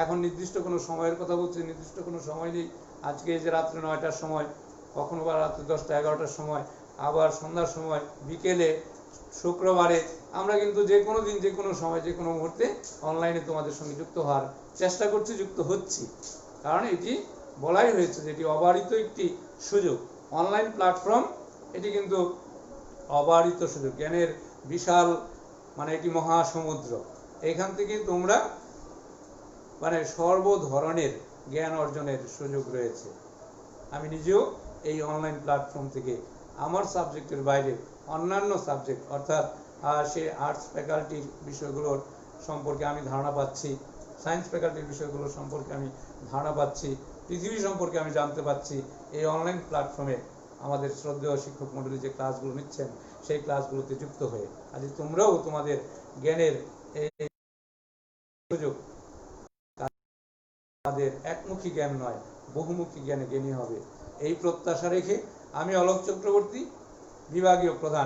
এখন নির্দিষ্ট কোনো সময়ের কথা বলছি, নির্দিষ্ট কোনো সময় নেই। আজকে এই যে রাত্রে 9টার সময়, কখনো বা রাত্রে 10টা 11টার সময়, আবার সন্ধ্যার সময়, বিকেলে, শুক্রবারে, আমরা কিন্তু যে কোনো দিন, যে কোনো সময়, যে কোনো মুহূর্তে অনলাইনে তোমাদের সঙ্গে যুক্ত হওয়ার চেষ্টা করছি, যুক্ত হচ্ছি। কারণ এটি বলাই হয়েছে যে এটি অবারিত একটি সুযোগ। অনলাইন প্ল্যাটফর্ম এটি কিন্তু অবারিত সুযোগ, জ্ঞানের বিশাল এটি মহাসমুদ্র। এখান থেকে তোমরা সর্ব ধরনের জ্ঞান অর্জনের সুযোগ রয়েছে। আমি নিজেও এই অনলাইন প্ল্যাটফর্ম থেকে আমার সাবজেক্টের বাইরে অন্যান্য সাবজেক্ট, অর্থাৎ সে আর্টস ফ্যাকাল্টির বিষয়গুলোর সম্পর্কে আমি ধারণা পাচ্ছি, সায়েন্স ফ্যাকাল্টির বিষয়গুলোর সম্পর্কে আমি ধারণা পাচ্ছি, পৃথিবী সম্পর্কে আমি জানতে পাচ্ছি এই অনলাইন প্ল্যাটফর্মে আমাদের শ্রদ্ধেয় শিক্ষক মণ্ডলী যে ক্লাসগুলো নিচ্ছেন সেই ক্লাসগুলোতে যুক্ত হয়ে। আজ তোমরাও তোমাদের জ্ঞানের এই সুযোগ, আমাদের একমুখী জ্ঞান নয়, বহুমুখী জ্ঞানে জ্ঞানী হবে, এই প্রত্যাশা রেখে আমি অলোক চক্রবর্তী, বিভাগীয় প্রধান